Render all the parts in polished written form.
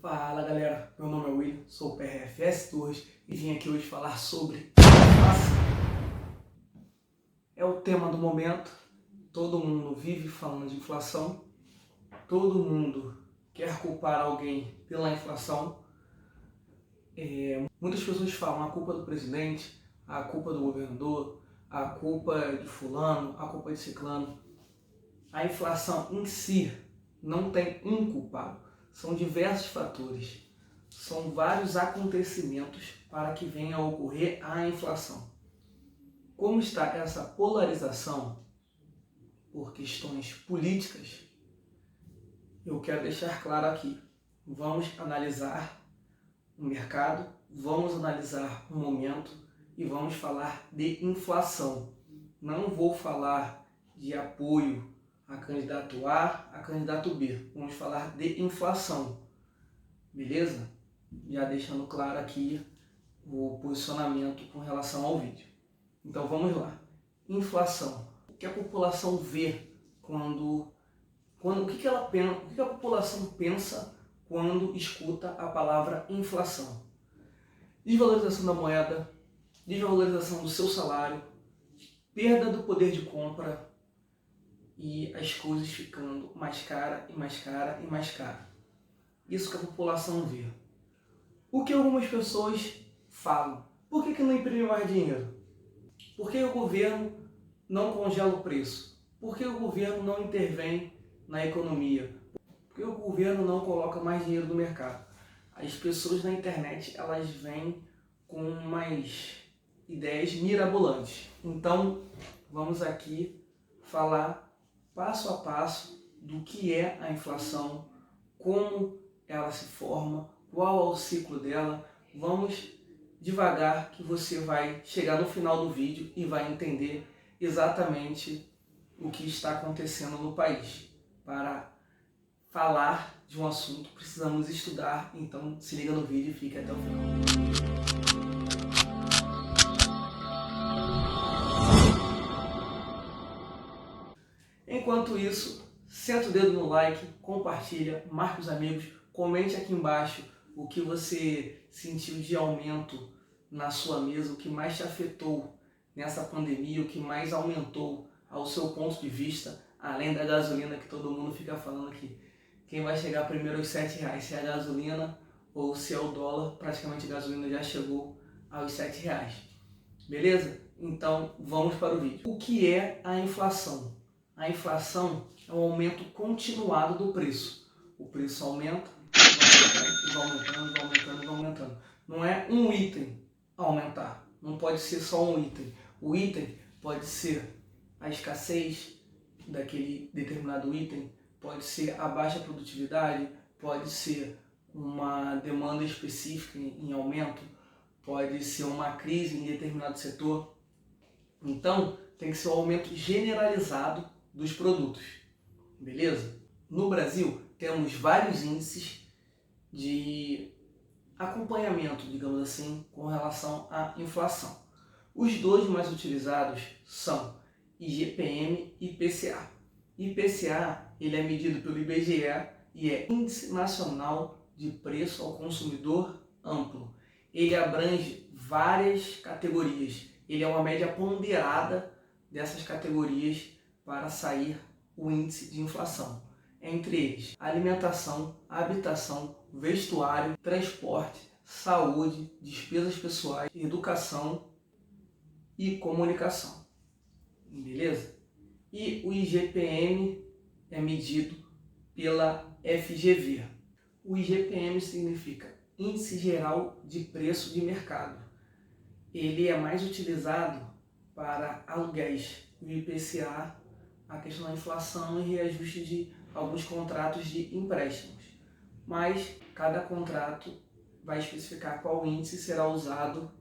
Fala galera, meu nome é William, sou o PRFS Torres e vim aqui hoje falar sobre inflação. É o tema do momento, todo mundo vive falando de inflação, todo mundo quer culpar alguém pela inflação. Muitas pessoas falam a culpa do presidente, a culpa do governador, a culpa de fulano, a culpa de ciclano. A inflação em si não tem um culpado, são diversos fatores. São vários acontecimentos para que venha a ocorrer a inflação. Como está essa polarização por questões políticas, eu quero deixar claro aqui. Vamos analisar o mercado, vamos analisar o momento e vamos falar de inflação. Não vou falar de apoio a candidato A, a candidato B. Vamos falar de inflação. Beleza? Já deixando claro aqui o posicionamento com relação ao vídeo. Então vamos lá. Inflação. O que a população vê o que a população pensa quando escuta a palavra inflação? Desvalorização da moeda, desvalorização do seu salário, perda do poder de compra e as coisas ficando mais cara e mais cara e mais cara. Isso que a população vê. O que algumas pessoas falam? Por que não imprime mais dinheiro? Por que o governo não congela o preço? Por que o governo não intervém na economia? Por que o governo não coloca mais dinheiro no mercado? As pessoas na internet, elas vêm com umas ideias mirabolantes. Então, vamos aqui falar passo a passo do que é a inflação, como ela se forma, qual é o ciclo dela. Vamos devagar que você vai chegar no final do vídeo e vai entender exatamente o que está acontecendo no país. Para falar de um assunto precisamos estudar, então se liga no vídeo e fique até o final. Enquanto isso, senta o dedo no like, compartilha, marca os amigos, comente aqui embaixo o que você sentiu de aumento na sua mesa, o que mais te afetou nessa pandemia, o que mais aumentou ao seu ponto de vista, além da gasolina que todo mundo fica falando aqui. Quem vai chegar primeiro aos R$7, se é a gasolina ou se é o dólar, praticamente a gasolina já chegou aos R$7. Beleza? Então vamos para o vídeo. O que é a inflação? A inflação é um aumento continuado do preço. O preço aumenta, vai aumentando. Não é um item aumentar, não pode ser só um item. O item pode ser a escassez daquele determinado item, pode ser a baixa produtividade, pode ser uma demanda específica em aumento, pode ser uma crise em determinado setor. Então, tem que ser um aumento generalizado dos produtos, beleza? No Brasil, temos vários índices de acompanhamento, digamos assim, com relação à inflação. Os dois mais utilizados são IGPM e IPCA. IPCA ele é medido pelo IBGE e é Índice Nacional de Preço ao Consumidor Amplo. Ele abrange várias categorias. Ele é uma média ponderada dessas categorias para sair o índice de inflação. Entre eles, alimentação, habitação, vestuário, transporte, saúde, despesas pessoais, educação e comunicação. Beleza? E o IGPM é medido pela FGV. O IGPM significa Índice Geral de Preço de Mercado. Ele é mais utilizado para aluguéis. O IPCA, a questão da inflação e reajuste de alguns contratos de empréstimos. Mas cada contrato vai especificar qual índice será usado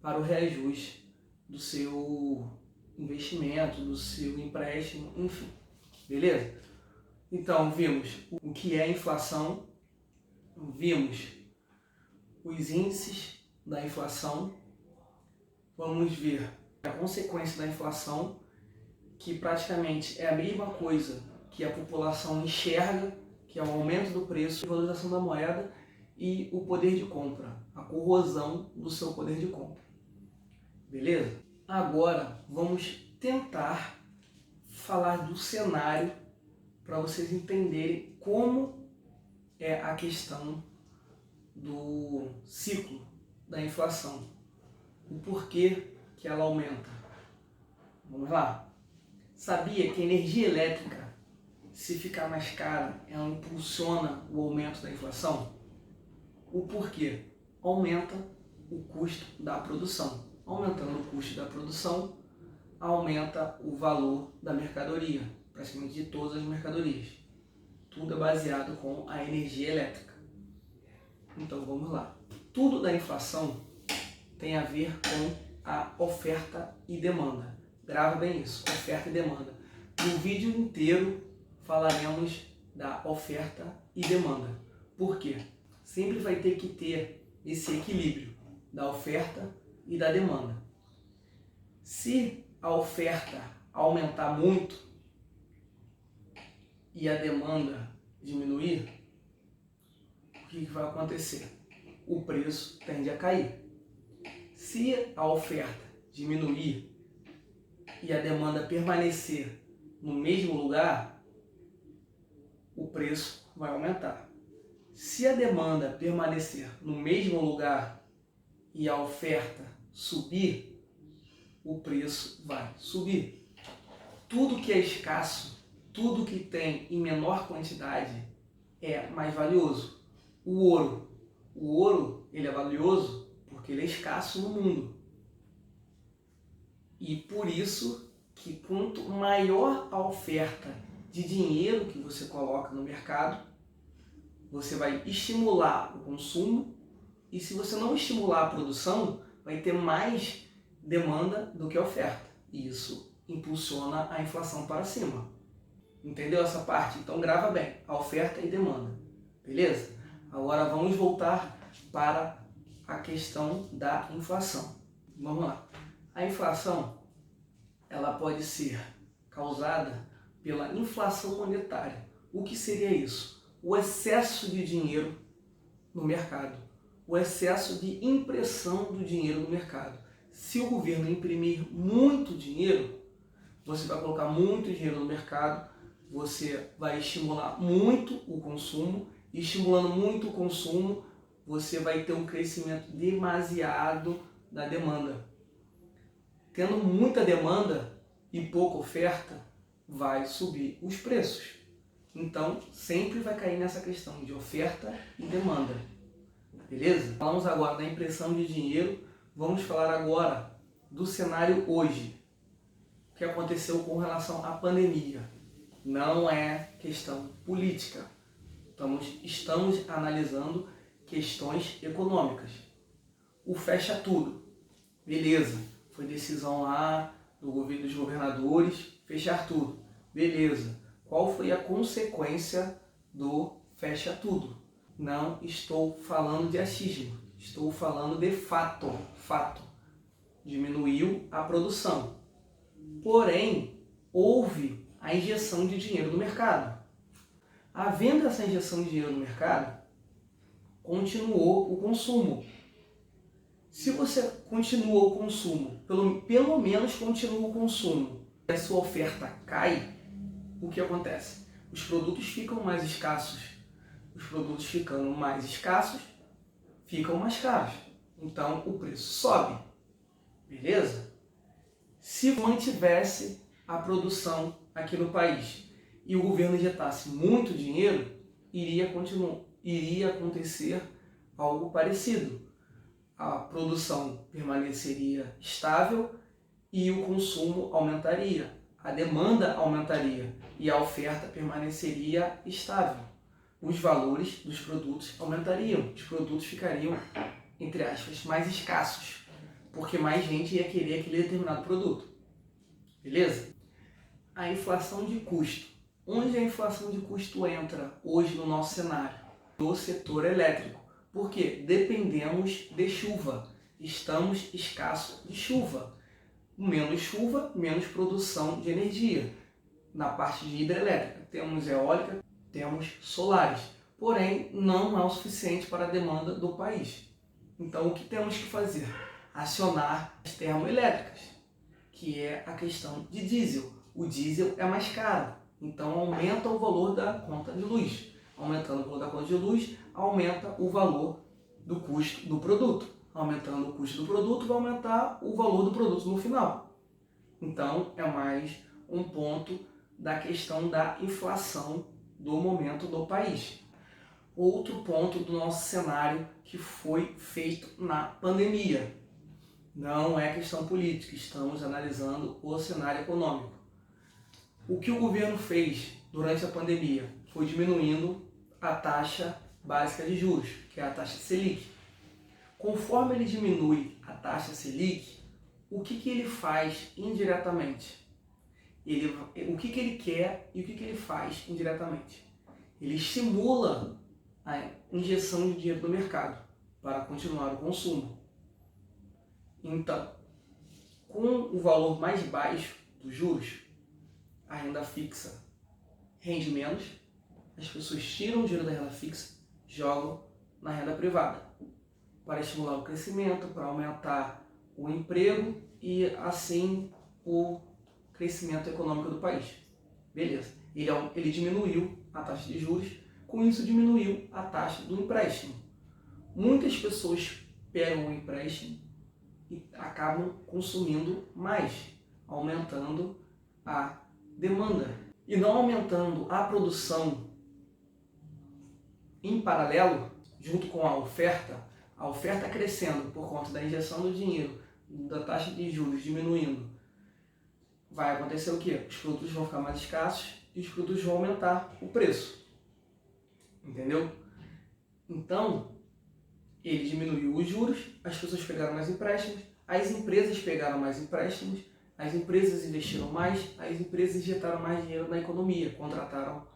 para o reajuste do seu investimento, do seu empréstimo, enfim. Beleza? Então, vimos o que é inflação, vimos os índices da inflação, vamos ver a consequência da inflação, que praticamente é a mesma coisa que a população enxerga, que é o aumento do preço, a valorização da moeda e o poder de compra, a corrosão do seu poder de compra. Beleza? Agora vamos tentar falar do cenário para vocês entenderem como é a questão do ciclo da inflação, o porquê que ela aumenta. Vamos lá? Sabia que a energia elétrica, se ficar mais cara, ela impulsiona o aumento da inflação? O porquê? Aumenta o custo da produção. Aumentando o custo da produção, aumenta o valor da mercadoria, praticamente de todas as mercadorias. Tudo é baseado com a energia elétrica. Então vamos lá. Tudo da inflação tem a ver com a oferta e demanda. Grava bem isso, oferta e demanda. No vídeo inteiro falaremos da oferta e demanda. Por quê? Sempre vai ter que ter esse equilíbrio da oferta e da demanda. Se a oferta aumentar muito e a demanda diminuir, o que vai acontecer? O preço tende a cair. Se a oferta diminuir e a demanda permanecer no mesmo lugar, o preço vai aumentar. Se a demanda permanecer no mesmo lugar e a oferta subir, o preço vai subir. Tudo que é escasso, tudo que tem em menor quantidade é mais valioso. O ouro, ele é valioso porque ele é escasso no mundo. E por isso que quanto maior a oferta de dinheiro que você coloca no mercado, você vai estimular o consumo, e se você não estimular a produção, vai ter mais demanda do que oferta. E isso impulsiona a inflação para cima. Entendeu essa parte? Então grava bem, a oferta e demanda. Beleza? Agora vamos voltar para a questão da inflação. Vamos lá. A inflação, ela pode ser causada pela inflação monetária. O que seria isso? O excesso de dinheiro no mercado, o excesso de impressão do dinheiro no mercado. Se o governo imprimir muito dinheiro, você vai colocar muito dinheiro no mercado, você vai estimular muito o consumo, e estimulando muito o consumo, você vai ter um crescimento demasiado da demanda. Tendo muita demanda e pouca oferta, vai subir os preços. Então, sempre vai cair nessa questão de oferta e demanda. Beleza? Falamos agora da impressão de dinheiro, vamos falar agora do cenário hoje. O que aconteceu com relação à pandemia. Não é questão política. Estamos analisando questões econômicas. O fecha tudo. Beleza. Foi decisão lá do governo dos governadores fechar tudo. Beleza. Qual foi a consequência do fecha tudo? Não estou falando de achismo, estou falando de fato. Diminuiu a produção. Porém, houve a injeção de dinheiro no mercado. Havendo essa injeção de dinheiro no mercado, continuou o consumo. Se você continua o consumo, pelo menos continua o consumo, e a sua oferta cai, o que acontece? Os produtos ficam mais escassos. Os produtos ficando mais escassos, ficam mais caros. Então o preço sobe. Beleza? Se mantivesse a produção aqui no país e o governo injetasse muito dinheiro, iria acontecer algo parecido. A produção permaneceria estável e o consumo aumentaria. A demanda aumentaria e a oferta permaneceria estável. Os valores dos produtos aumentariam, os produtos ficariam, entre aspas, mais escassos, porque mais gente ia querer aquele determinado produto. Beleza? A inflação de custo. Onde a inflação de custo entra hoje no nosso cenário? No setor elétrico. Porque dependemos de chuva. Estamos escassos de chuva. Menos chuva, menos produção de energia. Na parte de hidrelétrica, temos eólica, temos solares. porém não é o suficiente para a demanda do país. Então o que temos que fazer? Acionar as termoelétricas, que é a questão de diesel. O diesel é mais caro, então aumenta o valor da conta de luz. Aumentando o valor da conta de luz, aumenta o valor do custo do produto. Aumentando o custo do produto, vai aumentar o valor do produto no final. Então é mais um ponto da questão da inflação do momento do país. Outro ponto do nosso cenário que foi feito na pandemia. Não é questão política, estamos analisando o cenário econômico. O que o governo fez durante a pandemia foi diminuindo a taxa básica de juros, que é a taxa Selic. Conforme ele diminui a taxa Selic, o que ele faz indiretamente? O que ele quer e o que ele faz indiretamente? Ele estimula a injeção de dinheiro no mercado para continuar o consumo. Então, com o valor mais baixo dos juros, a renda fixa rende menos, as pessoas tiram o dinheiro da renda fixa, jogam na renda privada, para estimular o crescimento, para aumentar o emprego e assim o crescimento econômico do país. Beleza, ele diminuiu a taxa de juros, com isso diminuiu a taxa do empréstimo. Muitas pessoas pegam o empréstimo e acabam consumindo mais, aumentando a demanda. E não aumentando a produção em paralelo, junto com a oferta crescendo por conta da injeção do dinheiro, da taxa de juros diminuindo, vai acontecer o quê? Os produtos vão ficar mais escassos e os produtos vão aumentar o preço. Entendeu? Então, ele diminuiu os juros, as pessoas pegaram mais empréstimos, as empresas pegaram mais empréstimos, as empresas investiram mais, as empresas injetaram mais dinheiro na economia, contrataram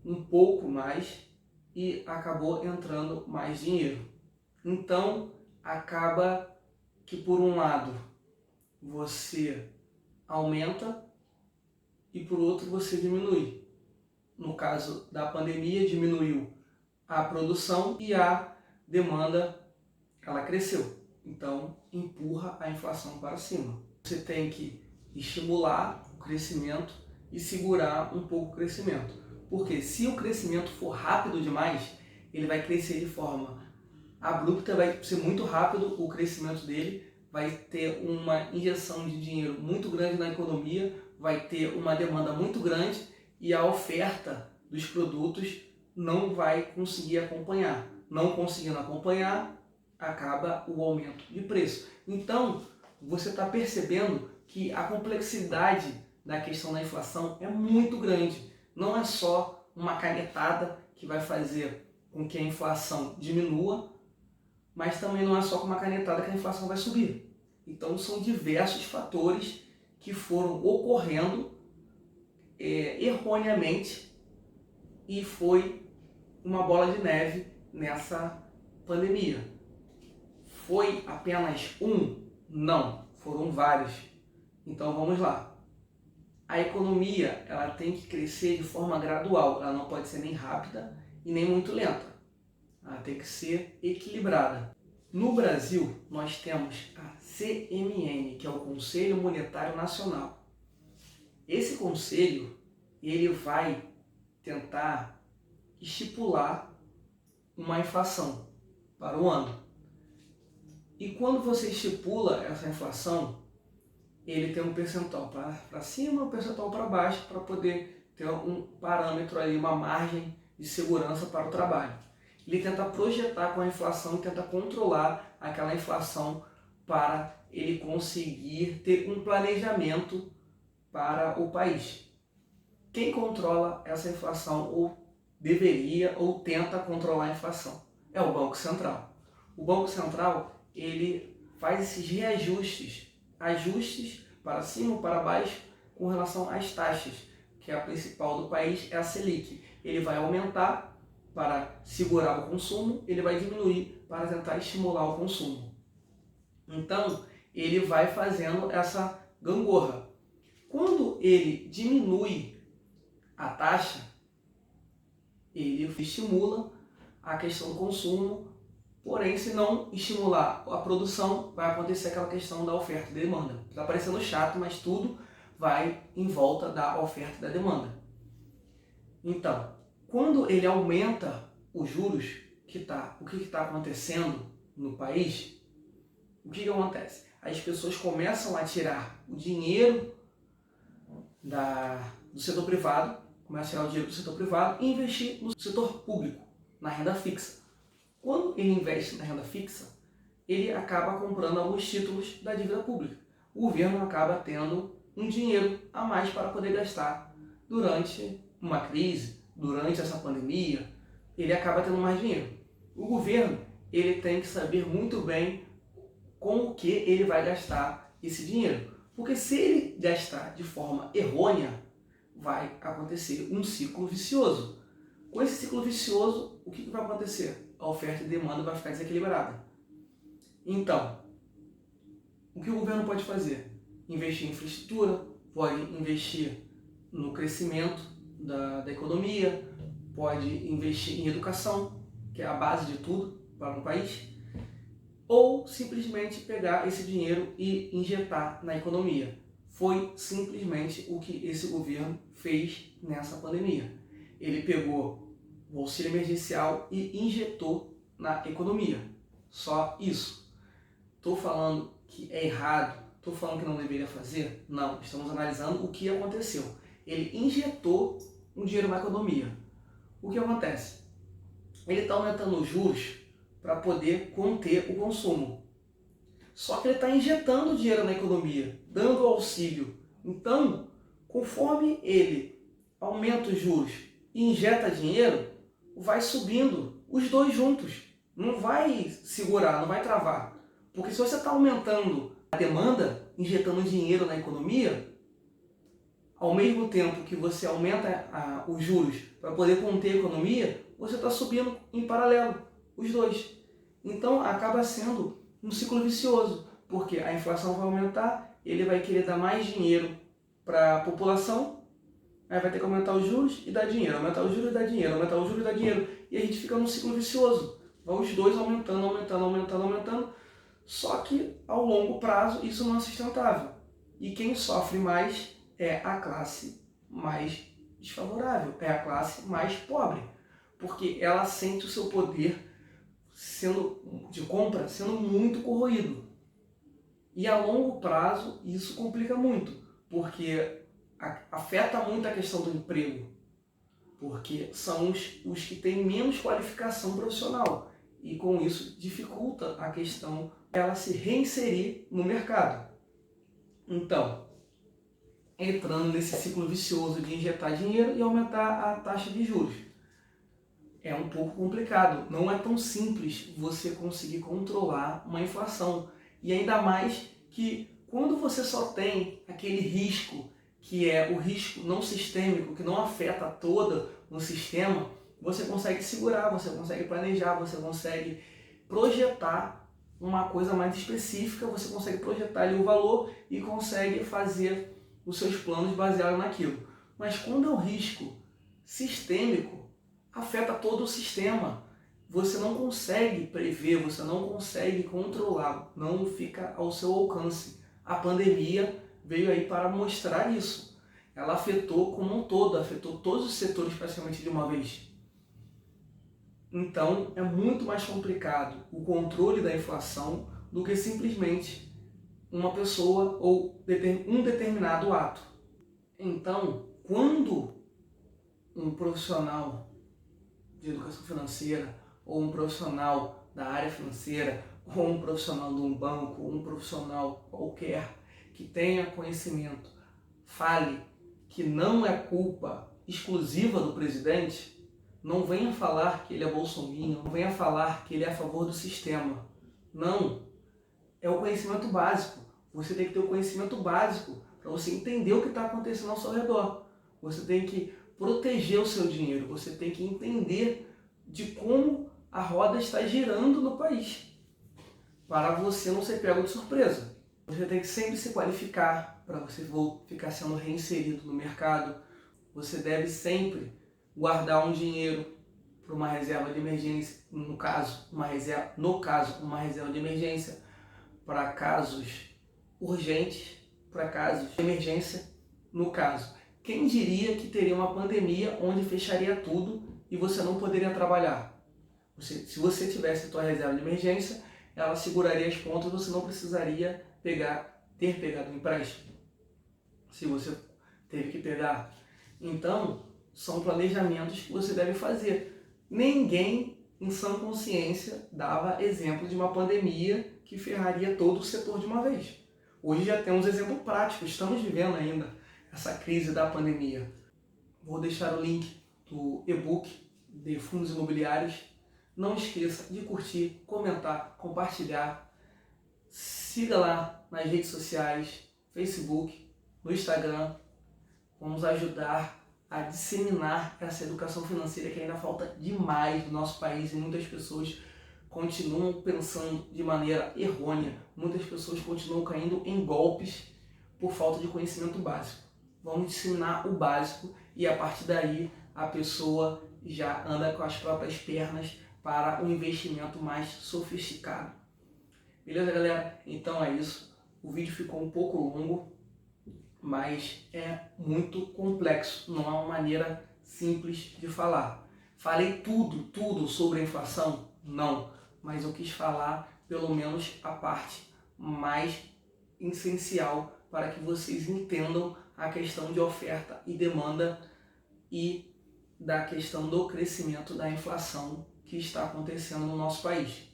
um pouco mais e acabou entrando mais dinheiro. Então, acaba que por um lado você aumenta e por outro você diminui. No caso da pandemia, diminuiu a produção e a demanda ela cresceu. Então, empurra a inflação para cima. Você tem que estimular o crescimento e segurar um pouco o crescimento. Porque se o crescimento for rápido demais, ele vai crescer de forma abrupta, vai ser muito rápido o crescimento dele, vai ter uma injeção de dinheiro muito grande na economia, vai ter uma demanda muito grande e a oferta dos produtos não vai conseguir acompanhar. Não conseguindo acompanhar, acaba o aumento de preço. Então, você está percebendo que a complexidade da questão da inflação é muito grande. Não é só uma canetada que vai fazer com que a inflação diminua, mas também não é só com uma canetada que a inflação vai subir. Então, são diversos fatores que foram ocorrendo erroneamente e foi uma bola de neve nessa pandemia. Foi apenas um? Não, foram vários. Então vamos lá. A economia ela tem que crescer de forma gradual, ela não pode ser nem rápida e nem muito lenta. Ela tem que ser equilibrada. No Brasil, nós temos a CMN, que é o Conselho Monetário Nacional. Esse conselho, ele vai tentar estipular uma inflação para o ano. E quando você estipula essa inflação, ele tem um percentual para cima, um percentual para baixo, para poder ter um parâmetro ali, uma margem de segurança para o trabalho. Ele tenta projetar com a inflação e tenta controlar aquela inflação para ele conseguir ter um planejamento para o país. Quem controla essa inflação ou deveria ou tenta controlar a inflação é o Banco Central. O Banco Central ele faz esses reajustes, ajustes para cima ou para baixo com relação às taxas, que a principal do país é a Selic. Ele vai aumentar para segurar o consumo, ele vai diminuir para tentar estimular o consumo. Então, ele vai fazendo essa gangorra. Quando ele diminui a taxa, ele estimula a questão do consumo, porém, se não estimular a produção, vai acontecer aquela questão da oferta e da demanda. Está parecendo chato, mas tudo vai em volta da oferta e da demanda. Então, quando ele aumenta os juros, o que está acontecendo no país, o que acontece? As pessoas começam a tirar o dinheiro do setor privado, começam a tirar o dinheiro do setor privado e investir no setor público, na renda fixa. Quando ele investe na renda fixa, ele acaba comprando alguns títulos da dívida pública. O governo acaba tendo um dinheiro a mais para poder gastar durante uma crise, durante essa pandemia, ele acaba tendo mais dinheiro. O governo, ele tem que saber muito bem com o que ele vai gastar esse dinheiro. Porque se ele gastar de forma errônea, vai acontecer um ciclo vicioso. Com esse ciclo vicioso, o que vai acontecer? A oferta e a demanda vai ficar desequilibrada. Então, o que o governo pode fazer? Investir em infraestrutura, pode investir no crescimento da economia, pode investir em educação, que é a base de tudo para um país, ou simplesmente pegar esse dinheiro e injetar na economia. Foi simplesmente o que esse governo fez nessa pandemia. Ele pegou o auxílio emergencial e injetou na economia. Só isso. Estou falando que é errado? Estou falando que não deveria fazer? Não, estamos analisando o que aconteceu. Ele injetou um dinheiro na economia. O que acontece? Ele está aumentando os juros para poder conter o consumo. Só que ele está injetando dinheiro na economia, dando auxílio. Então, conforme ele aumenta os juros e injeta dinheiro, vai subindo os dois juntos. Não vai segurar, não vai travar. Porque se você está aumentando a demanda, injetando dinheiro na economia, ao mesmo tempo que você aumenta os juros para poder conter a economia, você está subindo em paralelo, os dois. Então acaba sendo um ciclo vicioso, porque a inflação vai aumentar, ele vai querer dar mais dinheiro para a população, aí vai ter que aumentar os juros e dar dinheiro, aumentar os juros e dar dinheiro, aumentar os juros e dar dinheiro, e a gente fica num ciclo vicioso. Vai os dois aumentando, aumentando, aumentando, aumentando, só que ao longo prazo isso não é sustentável. E quem sofre mais é a classe mais desfavorável, é a classe mais pobre, porque ela sente o seu poder de compra sendo muito corroído. E a longo prazo isso complica muito, porque afeta muito a questão do emprego, porque são os que têm menos qualificação profissional e com isso dificulta a questão dela se reinserir no mercado. Então, entrando nesse ciclo vicioso de injetar dinheiro e aumentar a taxa de juros. É um pouco complicado, não é tão simples você conseguir controlar uma inflação. E ainda mais que quando você só tem aquele risco, que é o risco não sistêmico, que não afeta todo o sistema, você consegue segurar, você consegue planejar, você consegue projetar uma coisa mais específica, você consegue projetar ali o valor e consegue fazer os seus planos baseados naquilo. Mas quando é um risco sistêmico, afeta todo o sistema. Você não consegue prever, você não consegue controlar, não fica ao seu alcance. A pandemia veio aí para mostrar isso. Ela afetou como um todo, afetou todos os setores praticamente de uma vez. Então é muito mais complicado o controle da inflação do que simplesmente uma pessoa ou um determinado ato. Então, quando um profissional de educação financeira, ou um profissional da área financeira, ou um profissional de um banco, ou um profissional qualquer que tenha conhecimento, fale que não é culpa exclusiva do presidente, não venha falar que ele é bolsominion, não venha falar que ele é a favor do sistema. Não. É o conhecimento básico. Você tem que ter o conhecimento básico para você entender o que está acontecendo ao seu redor. Você tem que proteger o seu dinheiro, você tem que entender de como a roda está girando no país, para você não ser pego de surpresa. Você tem que sempre se qualificar para você ficar sendo reinserido no mercado. Você deve sempre guardar um dinheiro para uma reserva de emergência, uma reserva de emergência para casos urgentes, para casos de emergência, no caso. Quem diria que teria uma pandemia onde fecharia tudo e você não poderia trabalhar? Se você tivesse a sua reserva de emergência, ela seguraria as pontas e você não precisaria ter pegado um empréstimo, se você teve que pegar. Então, são planejamentos que você deve fazer. Ninguém, em sã consciência, dava exemplo de uma pandemia que ferraria todo o setor de uma vez. Hoje já temos exemplo prático, estamos vivendo ainda essa crise da pandemia. Vou deixar o link do e-book de fundos imobiliários. Não esqueça de curtir, comentar, compartilhar. Siga lá nas redes sociais, Facebook, no Instagram. Vamos ajudar a disseminar essa educação financeira que ainda falta demais no nosso país e muitas pessoas continuam pensando de maneira errônea. Muitas pessoas continuam caindo em golpes por falta de conhecimento básico. Vamos disseminar o básico e a partir daí a pessoa já anda com as próprias pernas para um investimento mais sofisticado. Beleza, galera? Então é isso. O vídeo ficou um pouco longo, mas é muito complexo. Não há uma maneira simples de falar. Falei tudo sobre a inflação? Não. Mas eu quis falar pelo menos a parte mais essencial para que vocês entendam a questão de oferta e demanda e da questão do crescimento da inflação que está acontecendo no nosso país.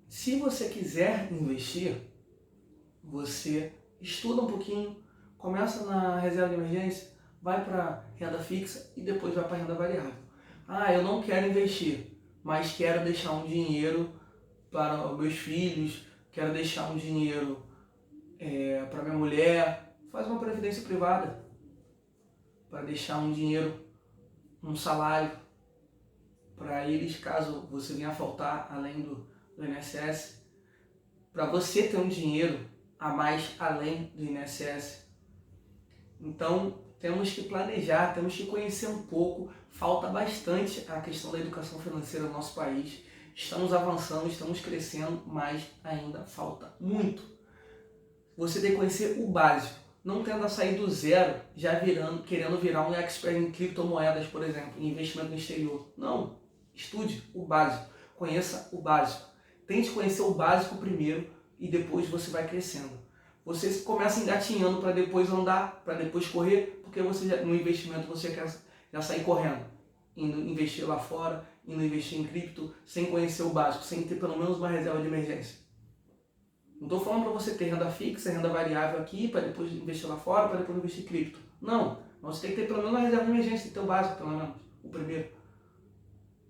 Se você quiser investir, você estuda um pouquinho, começa na reserva de emergência, vai para renda fixa e depois vai para renda variável. Ah, eu não quero investir, mas quero deixar um dinheiro para os meus filhos, quero deixar um dinheiro para minha mulher. Faz uma previdência privada para deixar um dinheiro, um salário para eles, caso você venha a faltar além do INSS, para você ter um dinheiro a mais além do INSS. Então, temos que planejar, temos que conhecer um pouco. Falta bastante a questão da educação financeira no nosso país. Estamos avançando, estamos crescendo, mas ainda falta muito. Você tem que conhecer o básico. Não tenta sair do zero, já querendo virar um expert em criptomoedas, por exemplo, em investimento no exterior. Não. Estude o básico. Conheça o básico. Tente conhecer o básico primeiro e depois você vai crescendo. Você começa engatinhando para depois andar, para depois correr, porque no investimento você quer já sair correndo, indo investir lá fora, indo investir em cripto, sem conhecer o básico, sem ter pelo menos uma reserva de emergência. Não estou falando para você ter renda fixa, renda variável aqui, para depois investir lá fora, para depois investir em cripto. Não, você tem que ter pelo menos uma reserva de emergência, tem que ter o básico pelo menos, o primeiro.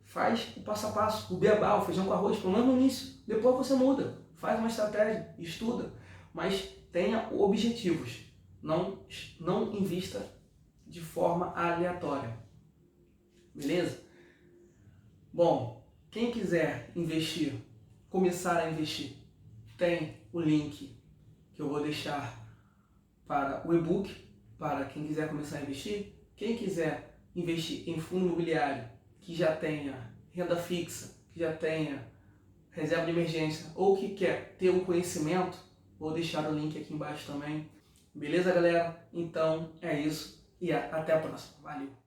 Faz o passo a passo, o beabá, o feijão com arroz, pelo menos no início. Depois você muda, faz uma estratégia, estuda, mas tenha objetivos. Não invista de forma aleatória. Beleza? Bom, quem quiser investir, começar a investir, tem o link que eu vou deixar para o e-book, para quem quiser começar a investir. Quem quiser investir em fundo imobiliário, que já tenha renda fixa, que já tenha reserva de emergência ou que quer ter um conhecimento, vou deixar o link aqui embaixo também. Beleza, galera? Então é isso e até a próxima. Valeu!